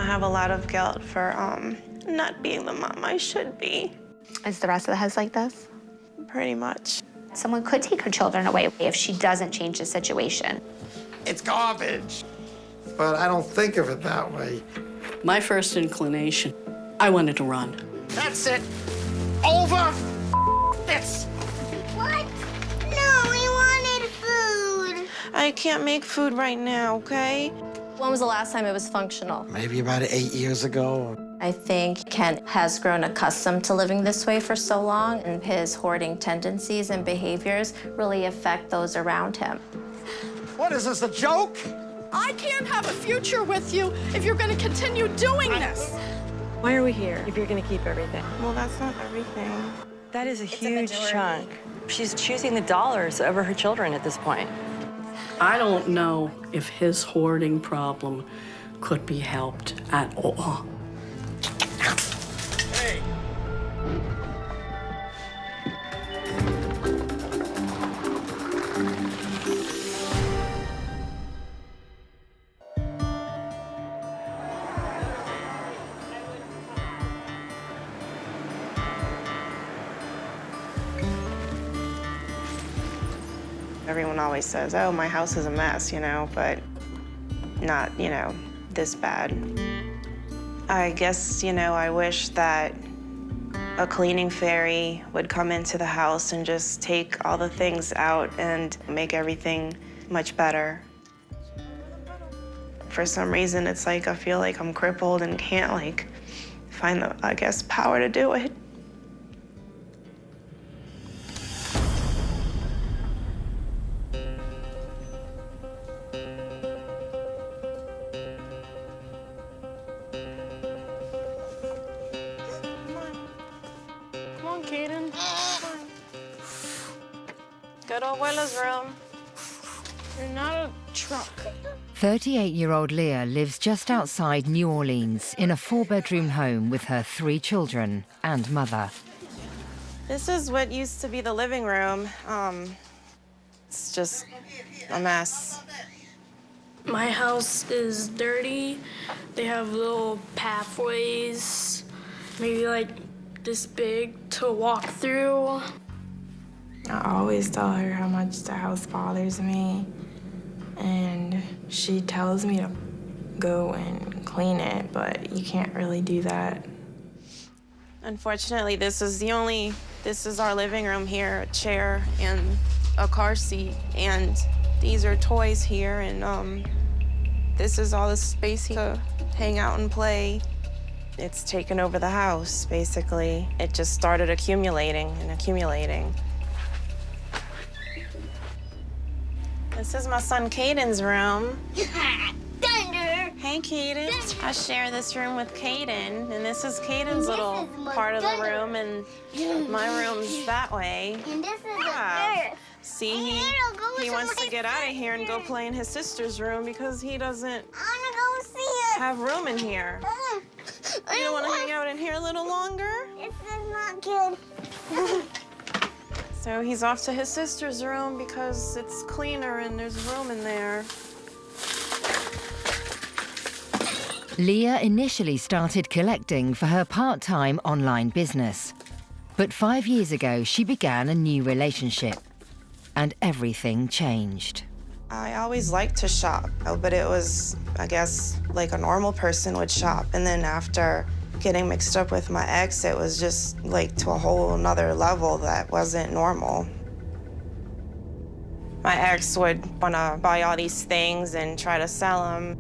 have a lot of guilt for not being the mom I should be. Is the rest of the house like this? Pretty much. Someone could take her children away if she doesn't change the situation. It's garbage. But I don't think of it that way. My first inclination, I wanted to run. That's it. Over this. What? No, we wanted food. I can't make food right now, okay? When was the last time it was functional? Maybe about 8 years ago. I think Kent has grown accustomed to living this way for so long, and his hoarding tendencies and behaviors really affect those around him. What is this, a joke? I can't have a future with you if you're going to continue doing this. Why are we here if you're going to keep everything? Well, that's not everything. That is a huge chunk. She's choosing the dollars over her children at this point. I don't know if his hoarding problem could be helped at all. Hey. Everyone always says, oh, my house is a mess, you know, but not, you know, this bad. I guess, you know, I wish that a cleaning fairy would come into the house and just take all the things out and make everything much better. For some reason, it's like I feel like I'm crippled and can't, like, find the, I guess, power to do it. Good old Willa's room. You're not a truck. 38-year-old Leah lives just outside New Orleans in a 4-bedroom home with her 3 children and mother. This is what used to be the living room. It's just a mess. My house is dirty. They have little pathways, maybe like this big to walk through. I always tell her how much the house bothers me, and she tells me to go and clean it, but you can't really do that. Unfortunately, this is our living room here, a chair and a car seat, and these are toys here, and this is all the space to hang out and play. It's taken over the house, basically. It just started accumulating and accumulating. This is my son Caden's room. Thunder! Hey, Caden. I share this room with Caden, and this is Caden's little part of the room, and my room's that way. And this is Yeah. the See, he wants to get out of here and go play in his sister's room because he doesn't I wanna go see it. have room in here. You don't want to hang out in here a little longer? This is not good. So he's off to his sister's room because it's cleaner and there's room in there. Leah initially started collecting for her part-time online business. But 5 years ago, she began a new relationship, and everything changed. I always liked to shop, but it was, I guess, like a normal person would shop. And then after getting mixed up with my ex, it was just like to a whole nother level that wasn't normal. My ex would want to buy all these things and try to sell them.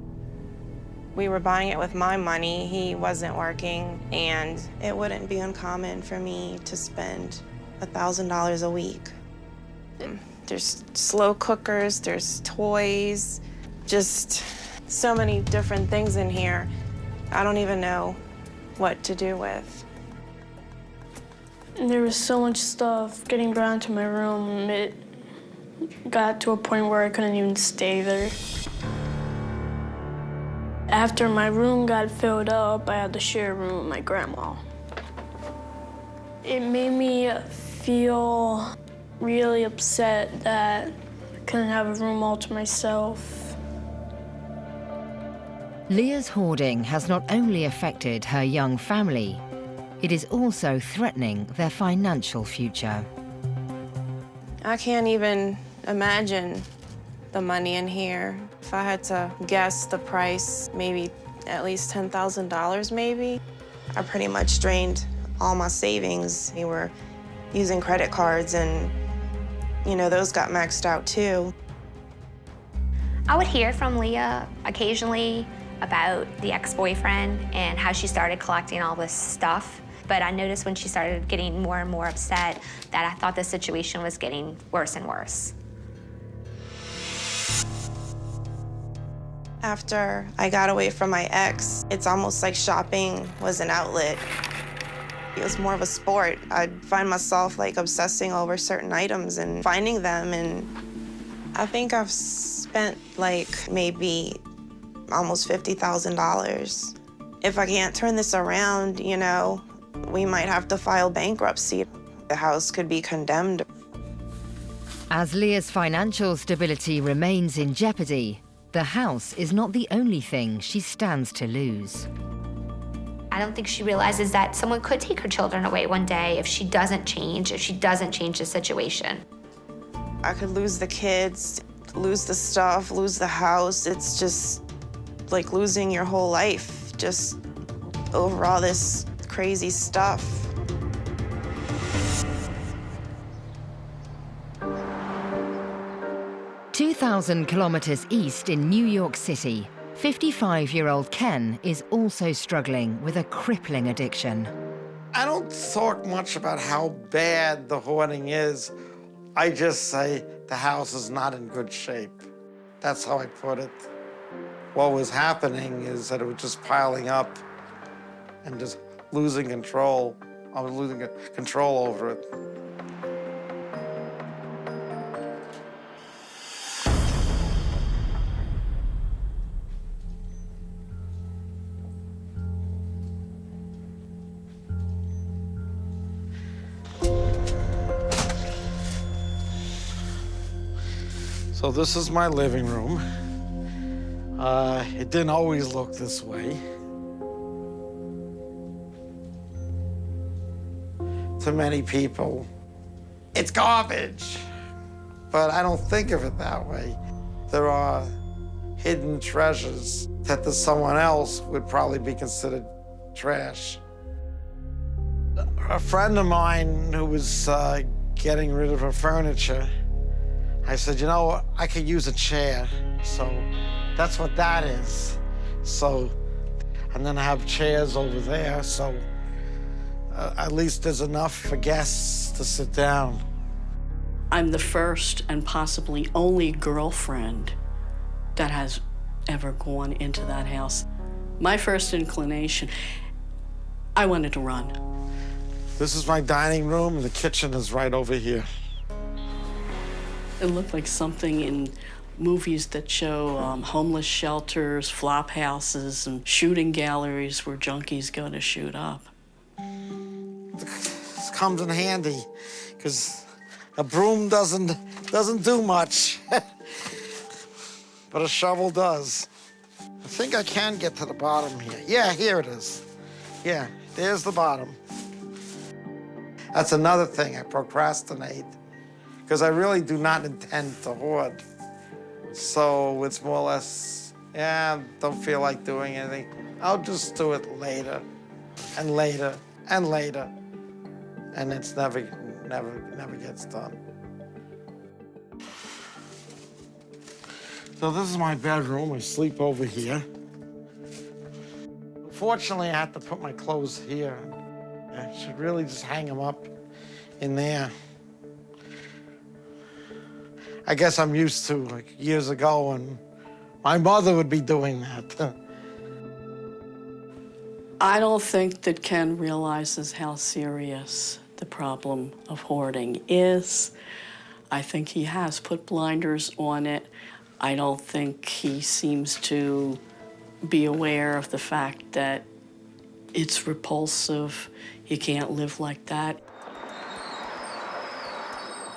We were buying it with my money. He wasn't working, and it wouldn't be uncommon for me to spend $1,000 a week. There's slow cookers, there's toys, just so many different things in here. I don't even know what to do with. There was so much stuff getting brought into my room. It got to a point where I couldn't even stay there. After my room got filled up, I had to share a room with my grandma. It made me feel really upset that I couldn't have a room all to myself. Leah's hoarding has not only affected her young family, it is also threatening their financial future. I can't even imagine the money in here. If I had to guess the price, maybe at least $10,000 maybe. I pretty much drained all my savings. We were using credit cards and, you know, those got maxed out too. I would hear from Leah occasionally about the ex-boyfriend and how she started collecting all this stuff. But I noticed when she started getting more and more upset that I thought the situation was getting worse and worse. After I got away from my ex, it's almost like shopping was an outlet. It was more of a sport. I'd find myself like obsessing over certain items and finding them, and I think I've spent like maybe almost $50,000. If I can't turn this around, you know, we might have to file bankruptcy. The house could be condemned. As Leah's financial stability remains in jeopardy, the house is not the only thing she stands to lose. I don't think she realizes that someone could take her children away one day if she doesn't change the situation. I could lose the kids, lose the stuff, lose the house. It's just like losing your whole life just over all this crazy stuff. "2,000 kilometers east in New York City, 55-year-old Ken is also struggling with a crippling addiction. I don't talk much about how bad the hoarding is. I just say the house is not in good shape. That's how I put it. What was happening is that it was just piling up and just losing control. I was losing control over it. So this is my living room. It didn't always look this way. To many people, it's garbage. But I don't think of it that way. There are hidden treasures that to someone else would probably be considered trash. A friend of mine who was getting rid of her furniture, I said, you know, I could use a chair. So that's what that is. So, and then I have chairs over there, so at least there's enough for guests to sit down. I'm the first and possibly only girlfriend that has ever gone into that house. My first inclination, I wanted to run. This is my dining room, and the kitchen is right over here. It looked like something in movies that show homeless shelters, flop houses, and shooting galleries where junkies go to shoot up. This comes in handy, because a broom doesn't do much, but a shovel does. I think I can get to the bottom here. Yeah, here it is. Yeah, there's the bottom. That's another thing, I procrastinate, because I really do not intend to hoard. So it's more or less, yeah, don't feel like doing anything. I'll just do it later, and later, and later. And it's never gets done. So this is my bedroom. I sleep over here. Fortunately, I have to put my clothes here. I should really just hang them up in there. I guess I'm used to, like, years ago, and my mother would be doing that. I don't think that Ken realizes how serious the problem of hoarding is. I think he has put blinders on it. I don't think he seems to be aware of the fact that it's repulsive. You can't live like that.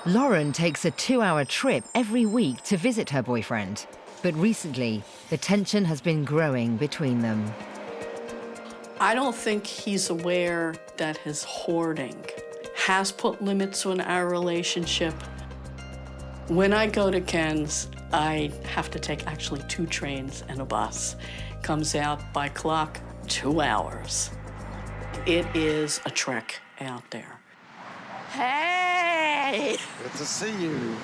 Lauren takes a 2-hour trip every week to visit her boyfriend. But recently, the tension has been growing between them. I don't think he's aware that his hoarding has put limits on our relationship. When I go to Ken's, I have to take actually 2 trains and a bus. Comes out by clock 2 hours. It is a trek out there. Hey! Good to see you.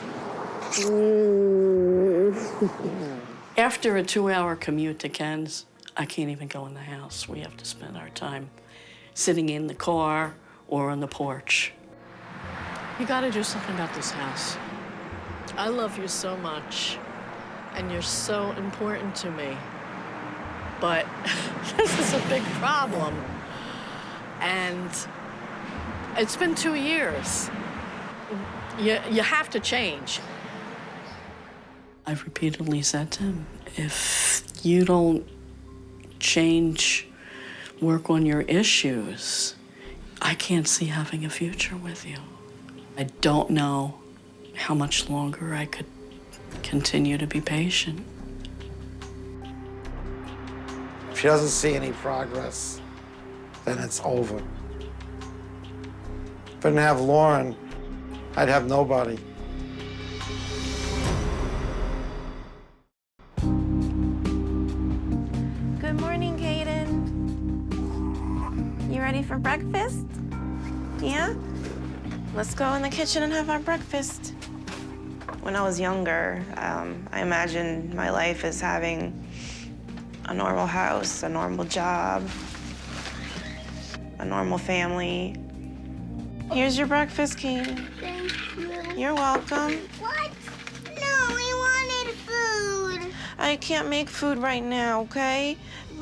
After a 2-hour commute to Ken's, I can't even go in the house. We have to spend our time sitting in the car or on the porch. You gotta do something about this house. I love you so much, and you're so important to me. But this is a big problem. And it's been 2 years. You have to change. I've repeatedly said to him, if you don't change, work on your issues, I can't see having a future with you. I don't know how much longer I could continue to be patient. If she doesn't see any progress, then it's over. If I didn't have Lauren, I'd have nobody. Good morning, Kaden. You ready for breakfast? Yeah? Let's go in the kitchen and have our breakfast. When I was younger, I imagined my life as having a normal house, a normal job, a normal family. Here's your breakfast, Kaden. Thank you. You're welcome. What? No, we wanted food. I can't make food right now, okay?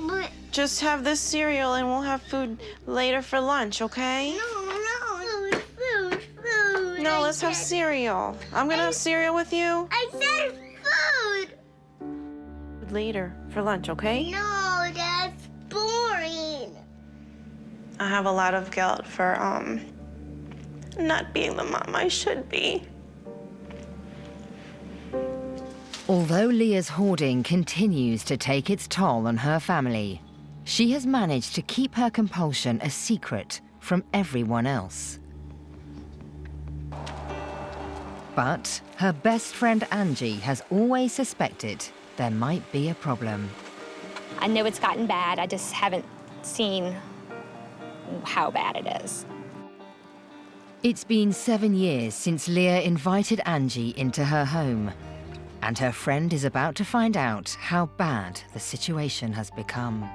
But Just have this cereal and we'll have food later for lunch, okay? no, food. No, I let's have said- cereal. I'm gonna have cereal with you I said food. later for lunch, okay? No, that's boring. I have a lot of guilt for not being the mom I should be. Although Leah's hoarding continues to take its toll on her family, she has managed to keep her compulsion a secret from everyone else. But her best friend Angie has always suspected there might be a problem. I know it's gotten bad, I just haven't seen how bad it is. It's been 7 years since Leah invited Angie into her home, and her friend is about to find out how bad the situation has become.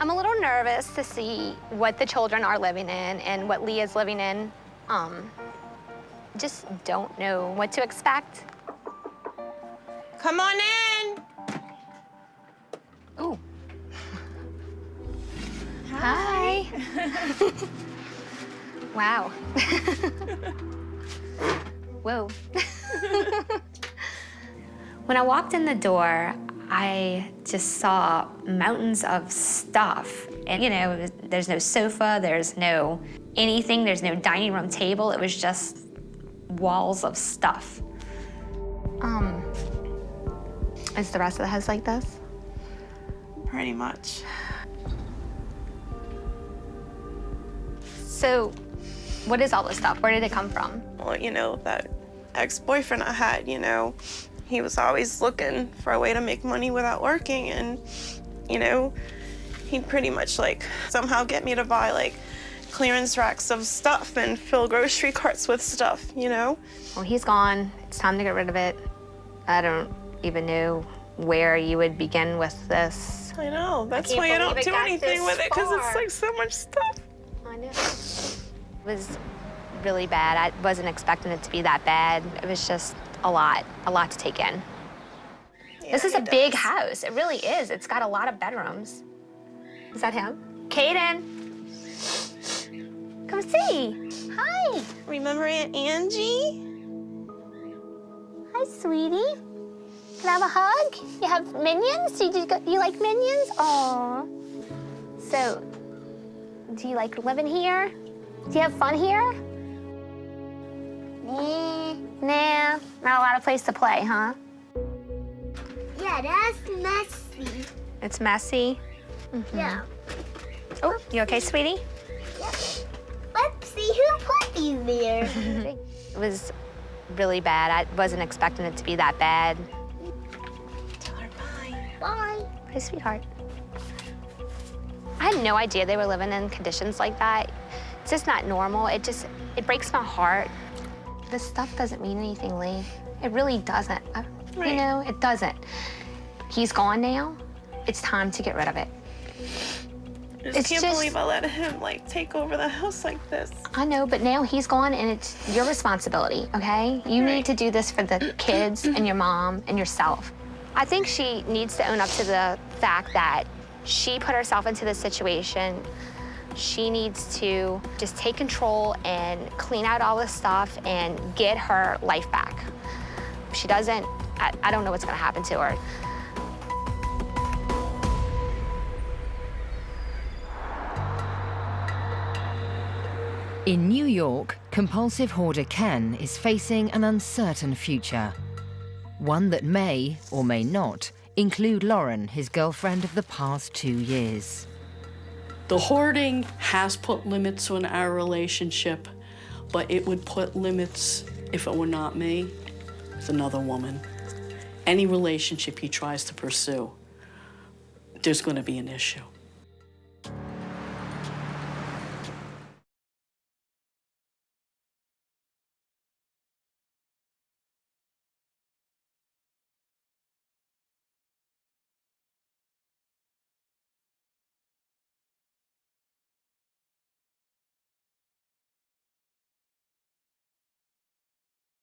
I'm a little nervous to see what the children are living in and what Leah's living in. Just don't know what to expect. Come on in. Ooh. Hi. Wow. Whoa. When I walked in the door, I just saw mountains of stuff. And, you know, there's no sofa, there's no anything, there's no dining room table. It was just walls of stuff. Is the rest of the house like this? Pretty much. So, what is all this stuff? Where did it come from? Well, you know, that ex-boyfriend I had, you know, he was always looking for a way to make money without working, and, you know, he'd pretty much, like, somehow get me to buy, like, clearance racks of stuff and fill grocery carts with stuff, you know? Well, he's gone. It's time to get rid of it. I don't even know where you would begin with this. I know. That's can't why I believe don't it do got anything this with it, because it's, far. like, so much stuff. I know. It was really bad. I wasn't expecting it to be that bad. It was just a lot to take in. Yeah, This is a he big does. house. It really is. It's got a lot of bedrooms. Is that him? Kaden. Come see. Hi. Remember Aunt Angie? Hi, sweetie. Can I have a hug? You have minions? You like minions? Aw. So, do you like living here? Do you have fun here? Nah, not a lot of place to play, huh? Yeah, that's messy. It's messy. Yeah. Oh, you okay, sweetie? Whoopsie, who put you there? It was really bad. I wasn't expecting it to be that bad. Tell her bye. Bye. Bye, sweetheart. I had no idea they were living in conditions like that. It's just not normal. It breaks my heart. This stuff doesn't mean anything, Lee. It really doesn't. You know, it doesn't. He's gone now. It's time to get rid of it. I just can't believe I let him, like, take over the house like this. I know, but now he's gone, and it's your responsibility, okay? You need to do this for the kids and your mom and yourself. I think she needs to own up to the fact that she put herself into this situation. She needs to just take control and clean out all this stuff and get her life back. If she doesn't, I don't know what's gonna happen to her. In New York, compulsive hoarder Ken is facing an uncertain future. One that may, or may not, include Lauren, his girlfriend of the past 2 years. The hoarding has put limits on our relationship, but it would put limits, if it were not me, with another woman. Any relationship he tries to pursue, there's going to be an issue.